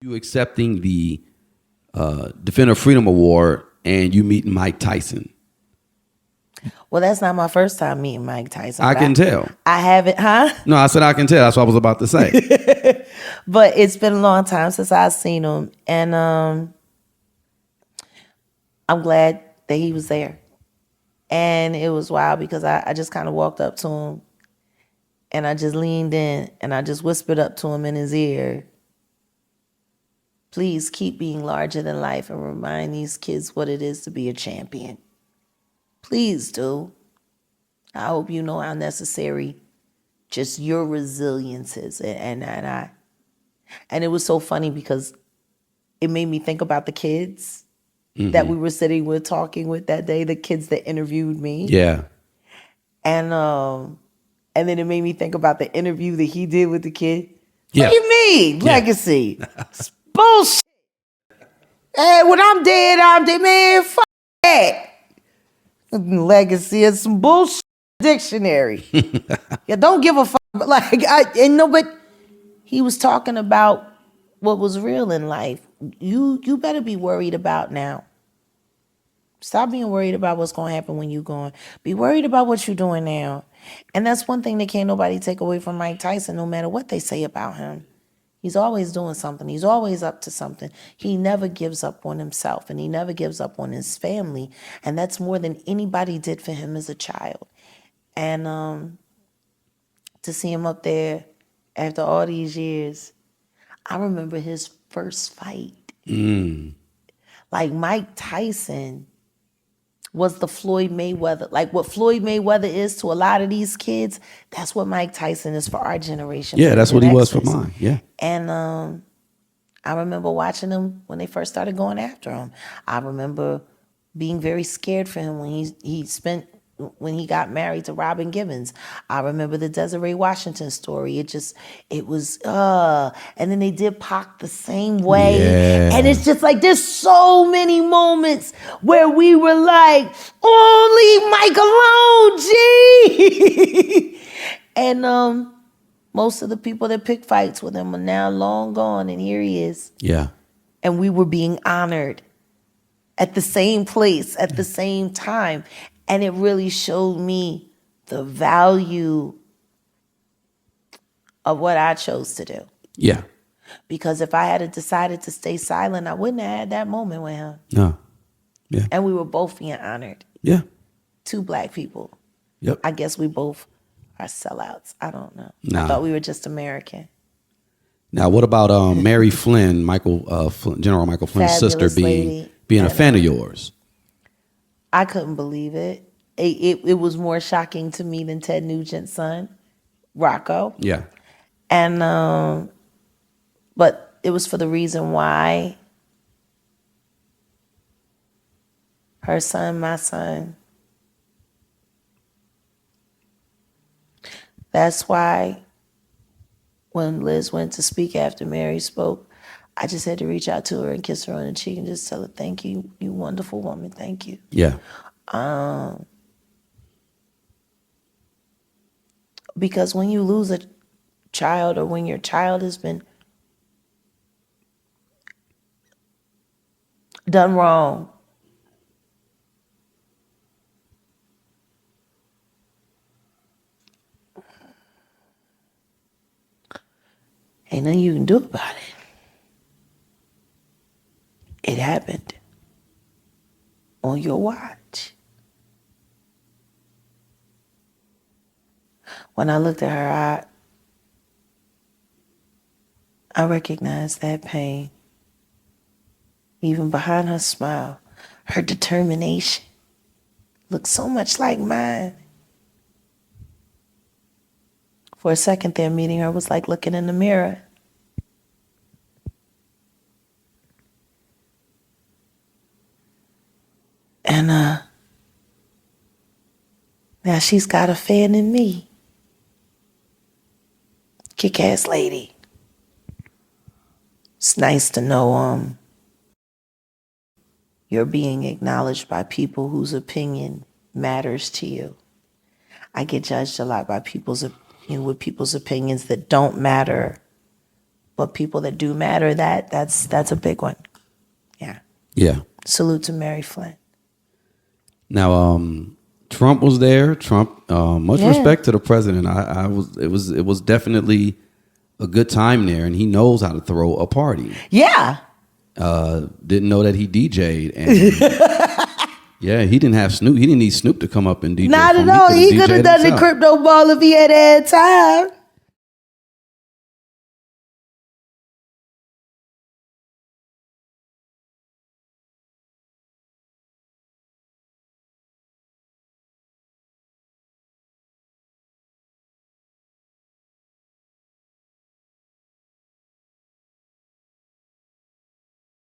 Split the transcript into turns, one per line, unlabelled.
You accepting the Defender Freedom Award and you meeting Mike Tyson.
Well, that's not my first time meeting Mike Tyson.
I can tell.
I haven't, huh?
No, I said I can tell. That's what I was about to say.
But it's been a long time since I've seen him. And I'm glad that he was there. And it was wild because I just kind of walked up to him and I just leaned in and I just whispered up to him in his ear, please keep being larger than life and remind these kids what it is to be a champion. Please do. I hope you know how necessary just your resilience is. And it was so funny because it made me think about the kids that we were sitting with, talking with that day, the kids that interviewed me.
Yeah.
And then it made me think about the interview that he did with the kid.
Yeah.
What do you mean? Legacy. It's bullshit. Hey, when I'm dead, man, fuck that. Legacy is some bullshit dictionary. Yeah, don't give a fuck. But he was talking about what was real in life. You better be worried about now. Stop being worried about what's going to happen when you're gone. Be worried about what you're doing now. And that's one thing that can't nobody take away from Mike Tyson, no matter what they say about him. He's always doing something. He's always up to something. He never gives up on himself, and he never gives up on his family. And that's more than anybody did for him as a child. And to see him up there after all these years, I remember his first fight. Like Mike Tyson was the Floyd Mayweather. Like what Floyd Mayweather is to a lot of these kids, that's what Mike Tyson is for our generation.
Yeah, that's what he was for mine. Yeah.
And I remember watching him when they first started going after him. I remember being very scared for him when he got married to Robin Givens. I remember the Desiree Washington story. And then they did Pac the same way.
Yeah.
And it's just like, there's so many moments where we were like, oh, leave Mike alone, G. And most of the people that picked fights with him are now long gone, and here he is.
Yeah.
And we were being honored at the same place, at the same time. And it really showed me the value of what I chose to do.
Yeah.
Because if I had decided to stay silent, I wouldn't have had that moment with him.
No. Yeah.
And we were both being honored.
Yeah.
Two Black people.
Yep.
I guess we both are sellouts. I don't know.
Nah.
I thought we were just American.
Now, what about Mary Flynn, General Michael Flynn's
Fabulous
sister, being a fan of yours?
I couldn't believe it. It was more shocking to me than Ted Nugent's son, Rocco.
Yeah.
And but it was for the reason why her son, my son. That's why when Liz went to speak after Mary spoke, I just had to reach out to her and kiss her on the cheek and just tell her, thank you, you wonderful woman, thank you.
Yeah.
Because when you lose a child, or when your child has been done wrong, ain't nothing you can do about it. It happened on your watch. When I looked at her, I recognized that pain. Even behind her smile, her determination looked so much like mine. For a second there, meeting her was like looking in the mirror. And now she's got a fan in me. Kick-ass lady. It's nice to know you're being acknowledged by people whose opinion matters to you. I get judged a lot by people's opinions that don't matter but people that do matter, that's a big one. Yeah.
Yeah.
Salute to Mary Flynn.
Now, Trump was there. Trump, much
Yeah.
respect to the president. It was definitely a good time there, and he knows how to throw a party.
Yeah.
Didn't know that he DJ'd, and yeah, he didn't have Snoop. He didn't need Snoop to come up and DJ.
Not
for him.
at all. He
could've
could have
DJ'd
done the
himself.
crypto ball if he had time.